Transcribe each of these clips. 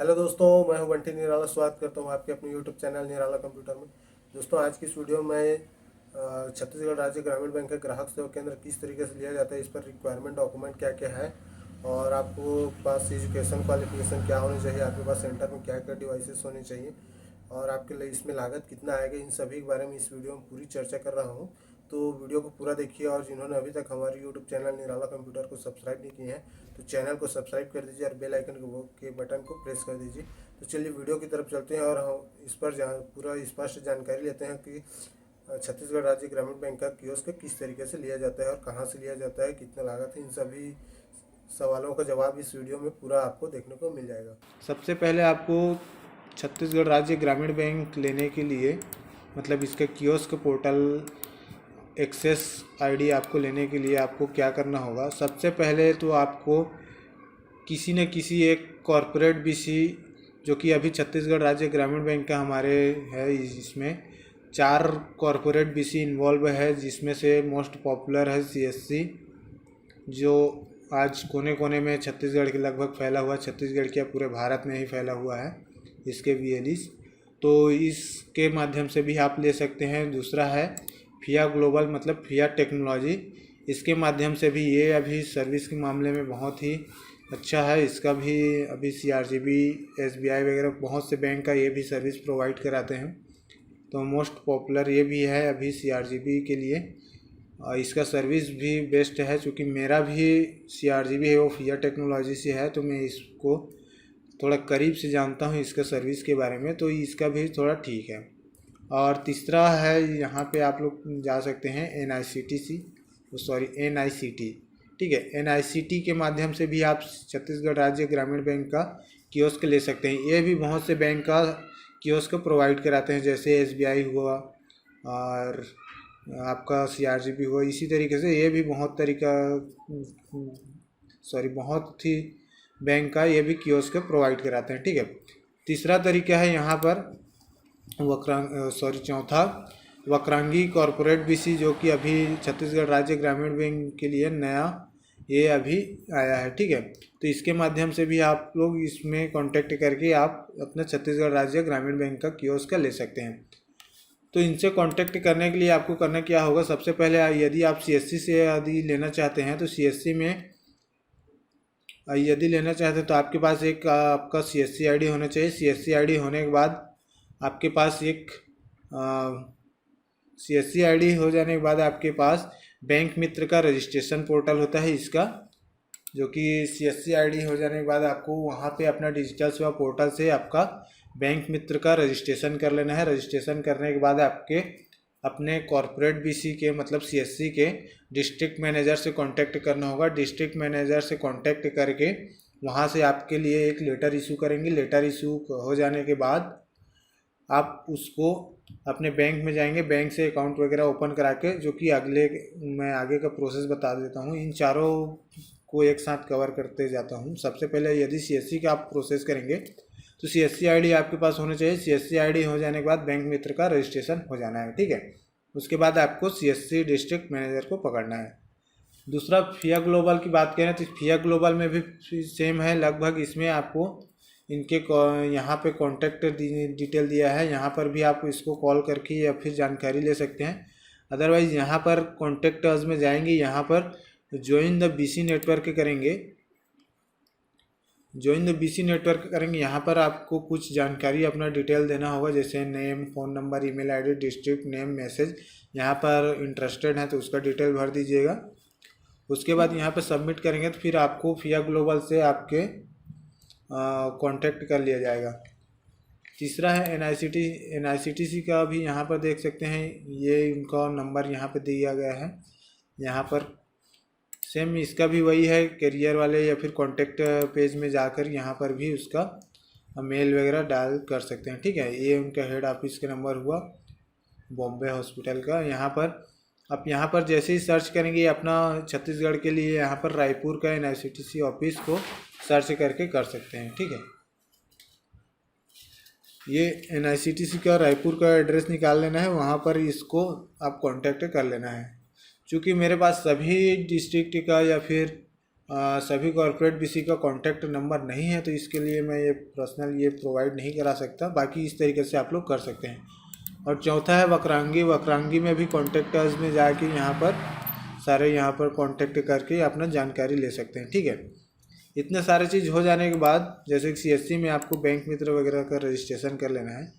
Hello दोस्तों, मैं हूं बंटी निराला। स्वागत करता हूं आपके अपने यूट्यूब चैनल निराला कंप्यूटर में। दोस्तों, आज की इस वीडियो में छत्तीसगढ़ राज्य ग्रामीण बैंक का ग्राहक सेवा केंद्र किस तरीके से लिया जाता है, इस पर रिक्वायरमेंट डॉक्यूमेंट क्या क्या है और आपको पास एजुकेशन क्वालिफिकेशन क्या होनी चाहिए, आपके पास सेंटर में क्या क्या डिवाइसेस होने चाहिए और आपके लिए इसमें लागत कितना आएगा, इन सभी के बारे में इस वीडियो में पूरी चर्चा कर रहा हूँ। तो वीडियो को पूरा देखिए और जिन्होंने अभी तक हमारे यूट्यूब चैनल निराला कंप्यूटर को सब्सक्राइब नहीं किए हैं तो चैनल को सब्सक्राइब कर दीजिए और बेल आइकन के बटन को प्रेस कर दीजिए। तो चलिए वीडियो की तरफ चलते हैं और हम इस पर पूरा स्पष्ट जानकारी लेते हैं कि छत्तीसगढ़ राज्य ग्रामीण बैंक का कियोस्क किस तरीके से लिया जाता है और कहाँ से लिया जाता है, कितना लागत है, इन सभी सवालों का जवाब इस वीडियो में पूरा आपको देखने को मिल जाएगा। सबसे पहले आपको छत्तीसगढ़ राज्य ग्रामीण बैंक लेने के लिए मतलब इसका कियोस्क पोर्टल एक्सेस आईडी आपको लेने के लिए आपको क्या करना होगा। सबसे पहले तो आपको किसी न किसी एक कॉरपोरेट बीसी, जो कि अभी छत्तीसगढ़ राज्य ग्रामीण बैंक का हमारे है, इसमें 4 कॉरपोरेट बीसी इन्वॉल्व है, जिसमें से मोस्ट पॉपुलर है सीएससी, जो आज कोने कोने में छत्तीसगढ़ के लगभग फैला हुआ, छत्तीसगढ़ क्या पूरे भारत में ही फैला हुआ है इसके वीएलईस। तो इसके माध्यम से भी आप ले सकते हैं। दूसरा है फिया ग्लोबल मतलब फिया टेक्नोलॉजी, इसके माध्यम से भी ये अभी सर्विस के मामले में बहुत ही अच्छा है। इसका भी अभी सीआरजीबी, एसबीआई वगैरह बहुत से बैंक का ये भी सर्विस प्रोवाइड कराते हैं, तो मोस्ट पॉपुलर ये भी है अभी सीआरजीबी के लिए। इसका सर्विस भी बेस्ट है, चूँकि मेरा भी सीआरजीबी है, वो फिया टेक्नोलॉजी से है, तो मैं इसको थोड़ा करीब से जानता हूँ इसका सर्विस के बारे में, तो इसका भी थोड़ा ठीक है। और तीसरा है, यहाँ पे आप लोग जा सकते हैं एनआईसीटी, ठीक है। एनआईसीटी के माध्यम से भी आप छत्तीसगढ़ राज्य ग्रामीण बैंक का कियोस्क ले सकते हैं। ये भी बहुत से बैंक का कियोस्क प्रोवाइड कराते हैं, जैसे एसबीआई हुआ और आपका सीआरजीबी हुआ। इसी तरीके से ये भी बहुत ही बैंक का ये भी कियोस्क प्रोवाइड कराते हैं, ठीक है। तीसरा तरीका है यहाँ पर चौथा वक्रांगी कॉरपोरेट बीसी, जो कि अभी छत्तीसगढ़ राज्य ग्रामीण बैंक के लिए नया ये अभी आया है, ठीक है। तो इसके माध्यम से भी आप लोग इसमें कांटेक्ट करके आप अपना छत्तीसगढ़ राज्य ग्रामीण बैंक का कियोस्क ले सकते हैं। तो इनसे कांटेक्ट करने के लिए आपको करना क्या होगा, सबसे पहले यदि आप सीएससी से यदि लेना चाहते हैं तो सीएससी में यदि लेना चाहते हैं तो आपके पास एक आपका सीएससी आईडी होना चाहिए। सीएससी आईडी होने के बाद आपके पास एक सीएससी आईडी हो जाने के बाद आपके पास बैंक मित्र का रजिस्ट्रेशन पोर्टल होता है इसका, जो कि सीएससी आईडी हो जाने के बाद आपको वहाँ पे अपना डिजिटल सेवा पोर्टल से आपका बैंक मित्र का रजिस्ट्रेशन कर लेना है। रजिस्ट्रेशन करने के बाद आपके अपने कॉरपोरेट बीसी के मतलब सीएससी के डिस्ट्रिक्ट मैनेजर से कांटेक्ट करना होगा। डिस्ट्रिक्ट मैनेजर से कांटेक्ट करके वहाँ से आपके लिए एक लेटर इशू करेंगे। लेटर इशू हो जाने के बाद आप उसको अपने बैंक में जाएंगे, बैंक से अकाउंट वगैरह ओपन करा के, जो कि मैं आगे का प्रोसेस बता देता हूँ। इन चारों को एक साथ कवर करते जाता हूँ। सबसे पहले यदि सीएससी का आप प्रोसेस करेंगे तो सीएससी आईडी आपके पास होना चाहिए। सीएससी आईडी हो जाने के बाद बैंक मित्र का रजिस्ट्रेशन हो जाना है, ठीक है। उसके बाद आपको सीएससी डिस्ट्रिक्ट मैनेजर को पकड़ना है। दूसरा फिया ग्लोबल की बात करें तो फिया ग्लोबल में भी सेम है लगभग। इसमें आपको इनके यहाँ पे कॉन्टैक्ट डिटेल दिया है, यहाँ पर भी आप इसको कॉल करके या फिर जानकारी ले सकते हैं। अदरवाइज़ यहाँ पर कॉन्टैक्ट अस में जाएंगे, यहाँ पर ज्वाइन द बीसी नेटवर्क करेंगे। ज्वाइन द बीसी नेटवर्क करेंगे, यहाँ पर आपको कुछ जानकारी अपना डिटेल देना होगा, जैसे name, phone number, email ID, district name, message. यहाँ पर इंटरेस्टेड है तो उसका डिटेल भर दीजिएगा। उसके बाद यहाँ पर सबमिट करेंगे तो फिर आपको फिया ग्लोबल से आपके कांटेक्ट कर लिया जाएगा। तीसरा है एनआईसीटीसी का भी यहाँ पर देख सकते हैं, ये उनका नंबर यहाँ पर दिया गया है। यहाँ पर सेम इसका भी वही है, करियर वाले या फिर कांटेक्ट पेज में जाकर यहाँ पर भी उसका मेल वगैरह डाल कर सकते हैं, ठीक है। ये उनका हेड ऑफिस का नंबर हुआ बॉम्बे हॉस्पिटल का। यहाँ पर जैसे ही सर्च करेंगे अपना छत्तीसगढ़ के लिए, यहाँ पर रायपुर का एनआईसीटीसी ऑफिस को सर्च करके कर सकते हैं, ठीक है। ये एनआईसीटीसी का रायपुर का एड्रेस निकाल लेना है, वहाँ पर इसको आप कांटेक्ट कर लेना है। चूँकि मेरे पास सभी डिस्ट्रिक्ट का या फिर सभी कॉर्पोरेट बीसी का कॉन्टैक्ट नंबर नहीं है, तो इसके लिए मैं ये पर्सनल ये प्रोवाइड नहीं करा सकता। बाकी इस तरीके से आप लोग कर सकते हैं। और चौथा है वक्रांगी। वक्रांगी में भी कॉन्टैक्टर्स में जाके यहाँ पर सारे यहाँ पर कॉन्टैक्ट करके अपना जानकारी ले सकते हैं। ठीक है, इतने सारे चीज़ हो जाने के बाद जैसे कि सीएससी में आपको बैंक मित्र वगैरह का रजिस्ट्रेशन कर लेना है।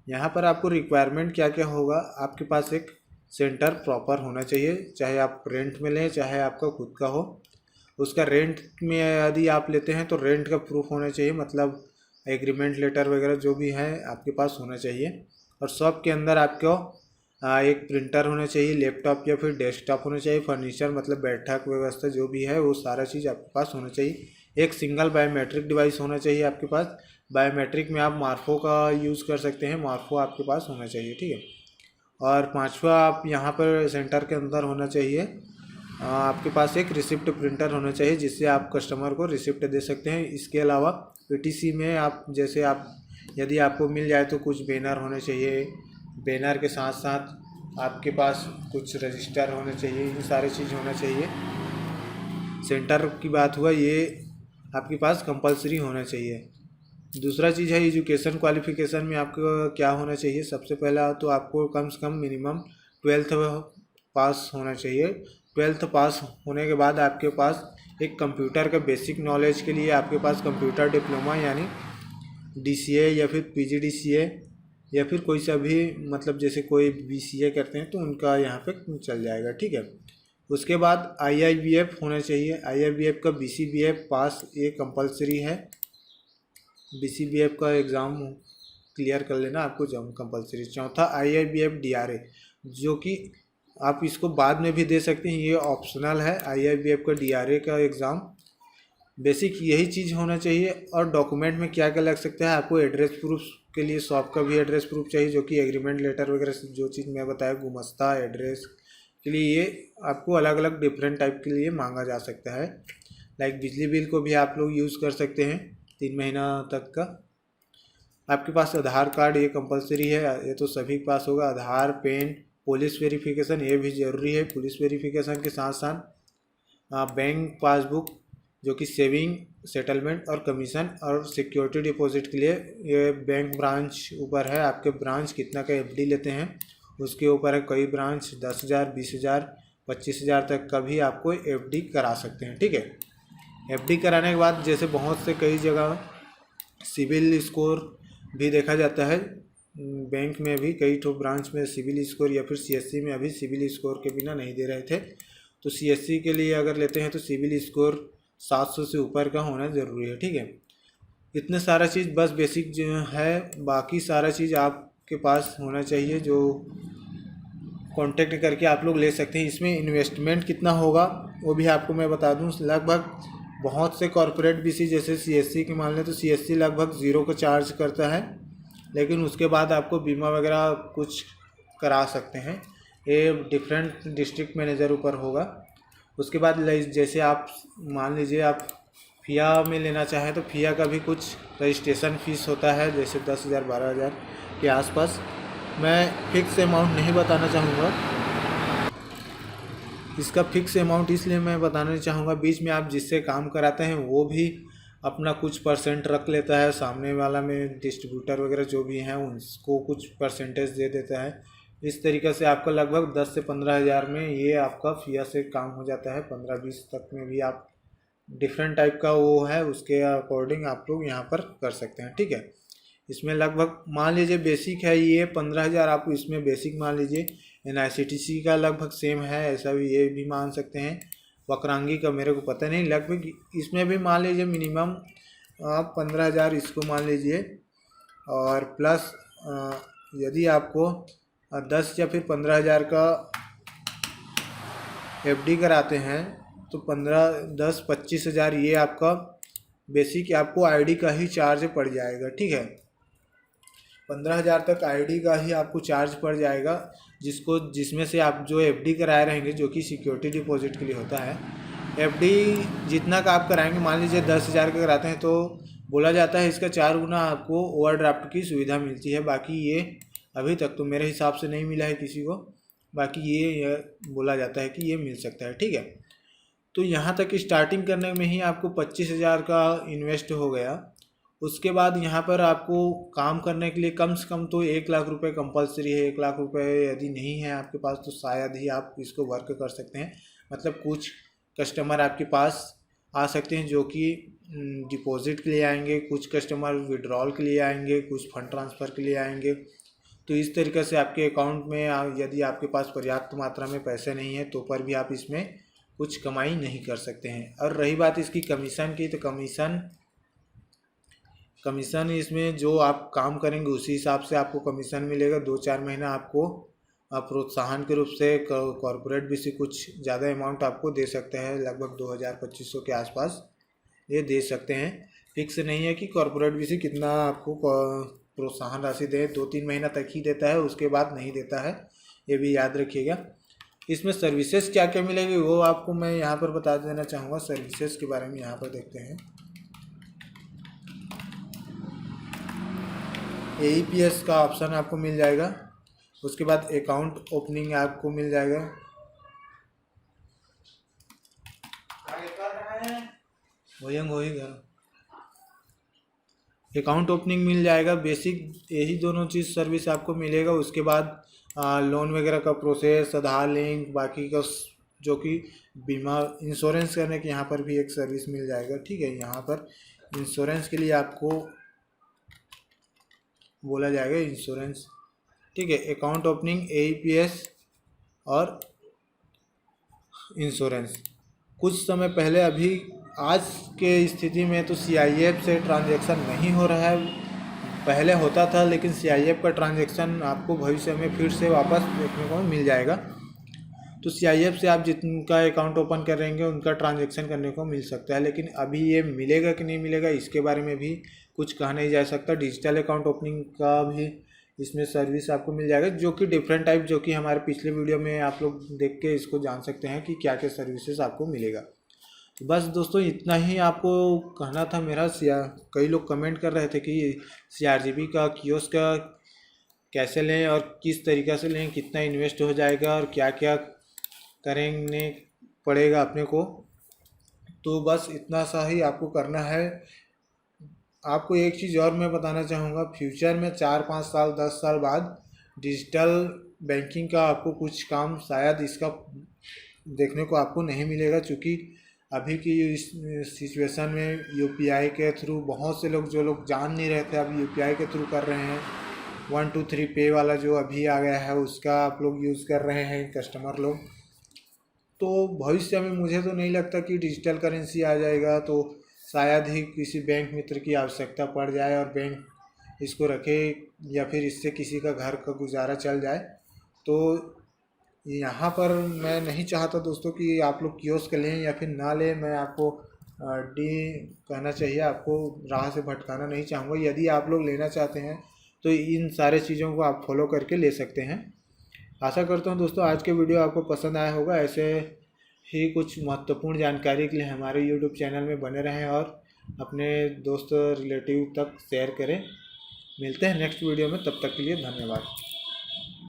यहाँ पर आपको रिक्वायरमेंट क्या क्या होगा, आपके पास एक सेंटर प्रॉपर होना चाहिए, चाहे आप रेंट में लें चाहे आपका खुद का हो। उसका रेंट में यदि आप लेते हैं तो रेंट का प्रूफ होना चाहिए, मतलब एग्रीमेंट लेटर वगैरह जो भी है आपके पास होना चाहिए। और शॉप के अंदर आपको एक प्रिंटर होना चाहिए, लैपटॉप या फिर डेस्कटॉप होना चाहिए, फर्नीचर मतलब बैठक व्यवस्था जो भी है वो सारा चीज़ आपके पास होना चाहिए। एक सिंगल बायोमेट्रिक डिवाइस होना चाहिए आपके पास। बायोमेट्रिक में आप मार्फो का यूज़ कर सकते हैं, मार्फो आपके पास होना चाहिए। ठीक है, और पांचवा आप यहाँ पर सेंटर के अंदर होना चाहिए आपके पास एक रिसिप्ट प्रिंटर होना चाहिए, जिससे आप कस्टमर को रिसिप्ट दे सकते हैं। इसके अलावा पीटीसी में आप जैसे आप यदि आपको मिल जाए तो कुछ बैनर होने चाहिए, बैनर के साथ साथ आपके पास कुछ रजिस्टर होने चाहिए, ये सारी चीज़ होना चाहिए। सेंटर की बात हुआ, ये आपके पास कंपलसरी होना चाहिए। दूसरा चीज़ है एजुकेशन क्वालिफिकेशन में आपको क्या होना चाहिए। सबसे पहला तो आपको कम से कम मिनिमम 12th पास होना चाहिए। 12th पास होने के बाद आपके पास एक कंप्यूटर का बेसिक नॉलेज के लिए आपके पास कंप्यूटर डिप्लोमा यानी डीसीए या फिर पीजीडीसीए या फिर कोई सा भी, मतलब जैसे कोई बीसीए करते हैं तो उनका यहाँ पे चल जाएगा। ठीक है, उसके बाद आईआईबीएफ होना चाहिए। आईआईबीएफ का बीसीबीएफ पास ये कंपलसरी है। बीसीबीएफ का एग्ज़ाम क्लियर कर लेना आपको जब कंपलसरी। चौथा आईआईबीएफ डीआरए, जो कि आप इसको बाद में भी दे सकते हैं, ये ऑप्शनल है। आईआईबीएफ का डीआरए का एग्ज़ाम बेसिक यही चीज़ होना चाहिए। और डॉक्यूमेंट में क्या क्या लग सकता है, आपको एड्रेस प्रूफ के लिए शॉप का भी एड्रेस प्रूफ चाहिए, जो कि एग्रीमेंट लेटर वगैरह जो चीज़ मैं बताया, गुमस्ता एड्रेस के लिए ये आपको अलग अलग डिफरेंट टाइप के लिए मांगा जा सकता है। लाइक बिजली बिल को भी आप लोग यूज़ कर सकते हैं 3 महीना तक का। आपके पास आधार कार्ड ये कंपलसरी है, ये तो सभी के पास होगा। आधार, पैन, पुलिस वेरिफिकेशन ये भी ज़रूरी है। पुलिस वेरिफिकेशन के साथ साथ बैंक पासबुक, जो कि सेविंग, सेटलमेंट और कमीशन और सिक्योरिटी डिपॉजिट के लिए ये बैंक ब्रांच ऊपर है। आपके ब्रांच कितना का एफडी लेते हैं उसके ऊपर है। कई ब्रांच 10,000, 20,000, 25,000 तक का भी आपको एफडी करा सकते हैं। ठीक है, एफडी कराने के बाद जैसे बहुत से कई जगह सिविल स्कोर भी देखा जाता है। बैंक में भी कई ठो ब्रांच में सिविल स्कोर, या फिर सीएससी में अभी सिविल स्कोर के बिना नहीं दे रहे थे, तो सीएससी के लिए अगर लेते हैं तो सिविल स्कोर 700 से ऊपर का होना ज़रूरी है। ठीक है, इतने सारा चीज़ बस बेसिक जो है, बाकी सारा चीज़ आपके पास होना चाहिए जो कांटेक्ट करके आप लोग ले सकते हैं। इसमें इन्वेस्टमेंट कितना होगा वो भी आपको मैं बता दूं। लगभग बहुत से कॉरपोरेट बीसी जैसे सीएससी की मान लें तो सीएससी लगभग 0 का चार्ज करता है, लेकिन उसके बाद आपको बीमा वगैरह कुछ करा सकते हैं। ये डिफरेंट डिस्ट्रिक्ट मैनेजर ऊपर होगा। उसके बाद जैसे आप मान लीजिए आप फिया में लेना चाहें तो फिया का भी कुछ रजिस्ट्रेशन फ़ीस होता है, जैसे 10,000 12,000 के आसपास। मैं फिक्स अमाउंट नहीं बताना चाहूँगा, इसका फिक्स अमाउंट इसलिए मैं बताना चाहूँगा, बीच में आप जिससे काम कराते हैं वो भी अपना कुछ परसेंट रख लेता है, सामने वाला में डिस्ट्रीब्यूटर वगैरह जो भी हैं उनको कुछ परसेंटेज दे देता है। इस तरीक़े से आपका लगभग 10 से 15,000 में ये आपका फिया से काम हो जाता है। 15-20 तक में भी आप डिफरेंट टाइप का वो है, उसके अकॉर्डिंग आप लोग यहाँ पर कर सकते हैं। ठीक है, इसमें लगभग मान लीजिए बेसिक है ये 15,000, आप इसमें बेसिक मान लीजिए। NICTC का लगभग सेम है, ऐसा भी ये भी मान सकते हैं। वक्रांगी का मेरे को पता नहीं, लगभग इसमें भी मान लीजिए मिनिमम आप 15,000 इसको मान लीजिए। और प्लस यदि आपको 10 या फिर 15,000 का FD कराते हैं तो 10-25,000 ये आपका बेसिक आपको आईडी का ही चार्ज पड़ जाएगा। ठीक है, 15,000 तक आईडी का ही आपको चार्ज पड़ जाएगा, जिसमें से आप जो एफडी कराए रहेंगे, जो कि सिक्योरिटी डिपॉजिट के लिए होता है। एफडी जितना का आप कराएंगे, मान लीजिए 10,000 का कराते हैं तो बोला जाता है इसका 4 गुना आपको ओवरड्राफ्ट की सुविधा मिलती है। बाकी ये अभी तक तो मेरे हिसाब से नहीं मिला है किसी को, बाकी ये बोला जाता है कि ये मिल सकता है। ठीक है, तो यहाँ तक स्टार्टिंग करने में ही आपको 25,000 का इन्वेस्ट हो गया। उसके बाद यहाँ पर आपको काम करने के लिए कम से कम तो 1 लाख रुपए कंपलसरी है। 1 लाख रुपए यदि नहीं है आपके पास तो शायद ही आप इसको वर्क कर सकते हैं। मतलब कुछ कस्टमर आपके पास आ सकते हैं जो कि डिपॉजिट के लिए आएंगे, कुछ कस्टमर विड्रॉल के लिए आएंगे, कुछ फंड ट्रांसफ़र के लिए आएंगे। तो इस तरीके से आपके अकाउंट में यदि आपके पास पर्याप्त मात्रा में पैसे नहीं है तो पर भी आप इसमें कुछ कमाई नहीं कर सकते हैं। और रही बात इसकी कमीशन की, तो कमीशन इसमें जो आप काम करेंगे उसी हिसाब से आपको कमीशन मिलेगा। 2-4 महीना आपको प्रोत्साहन के रूप से कॉरपोरेट भी से कुछ ज़्यादा अमाउंट आपको दे सकते हैं, लगभग 2,000-2,500 के आसपास ये दे सकते हैं। फिक्स नहीं है कि कॉरपोरेट भी से कितना आपको प्रोत्साहन राशि दे, 2-3 महीना तक ही देता है, उसके बाद नहीं देता है, ये भी याद रखिएगा। इसमें सर्विसेज क्या क्या मिलेगी वो आपको मैं यहाँ पर बता देना चाहूँगा। सर्विसेज के बारे में यहाँ पर देखते हैं। AEPS का ऑप्शन आपको मिल जाएगा। उसके बाद अकाउंट ओपनिंग आपको मिल जाएगा। अकाउंट ओपनिंग मिल जाएगा, बेसिक यही दोनों चीज़ सर्विस आपको मिलेगा। उसके बाद लोन वगैरह का प्रोसेस, आधार लिंक, बाकी का जो कि बीमा इंश्योरेंस करने के यहाँ पर भी एक सर्विस मिल जाएगा। ठीक है, यहाँ पर इंश्योरेंस के लिए आपको बोला जाएगा इंश्योरेंस। ठीक है, अकाउंट ओपनिंग, AEPS और इंश्योरेंस। कुछ समय पहले अभी आज के स्थिति में तो CIF से ट्रांजैक्शन नहीं हो रहा है, पहले होता था, लेकिन CIF का ट्रांजैक्शन आपको भविष्य में फिर से वापस देखने को मिल जाएगा। तो CIF से आप जिनका अकाउंट ओपन करेंगे उनका ट्रांजैक्शन करने को मिल सकता है, लेकिन अभी ये मिलेगा कि नहीं मिलेगा इसके बारे में भी कुछ कहा नहीं जा सकता। डिजिटल अकाउंट ओपनिंग का भी इसमें सर्विस आपको मिल जाएगा, जो कि डिफरेंट टाइप, जो कि हमारे पिछले वीडियो में आप लोग देख के इसको जान सकते हैं कि क्या क्या सर्विसेज आपको मिलेगा। तो बस दोस्तों इतना ही आपको कहना था मेरा। कई लोग कमेंट कर रहे थे कि CRGB का कियोस्क का कैसे लें और किस तरीक़े से लें, कितना इन्वेस्ट हो जाएगा और क्या क्या करने पड़ेगा अपने को। तो बस इतना सा ही आपको करना है। आपको एक चीज़ और मैं बताना चाहूँगा, फ्यूचर में 4-5 साल 10 साल बाद डिजिटल बैंकिंग का आपको कुछ काम शायद इसका देखने को आपको नहीं मिलेगा, क्योंकि अभी की इस सिचुएशन में UPI के थ्रू बहुत से लोग, जो लोग जान नहीं रहे थे, अब UPI के थ्रू कर रहे हैं। 1 2 3 पे वाला जो अभी आ गया है उसका आप लोग यूज़ कर रहे हैं कस्टमर लोग। तो भविष्य में मुझे तो नहीं लगता कि डिजिटल करेंसी आ जाएगा, तो शायद ही किसी बैंक मित्र की आवश्यकता पड़ जाए और बैंक इसको रखे, या फिर इससे किसी का घर का गुजारा चल जाए। तो यहाँ पर मैं नहीं चाहता दोस्तों कि आप लोग कियोस्क लें या फिर ना लें। मैं आपको कहना चाहिए, आपको राह से भटकाना नहीं चाहूँगा। यदि आप लोग लेना चाहते हैं तो इन सारे चीज़ों को आप फॉलो करके ले सकते हैं। आशा करता हूँ दोस्तों आज के वीडियो आपको पसंद आया होगा। ऐसे ही कुछ महत्वपूर्ण जानकारी के लिए हमारे YouTube चैनल में बने रहें और अपने दोस्त रिलेटिव तक शेयर करें। मिलते हैं नेक्स्ट वीडियो में, तब तक के लिए धन्यवाद।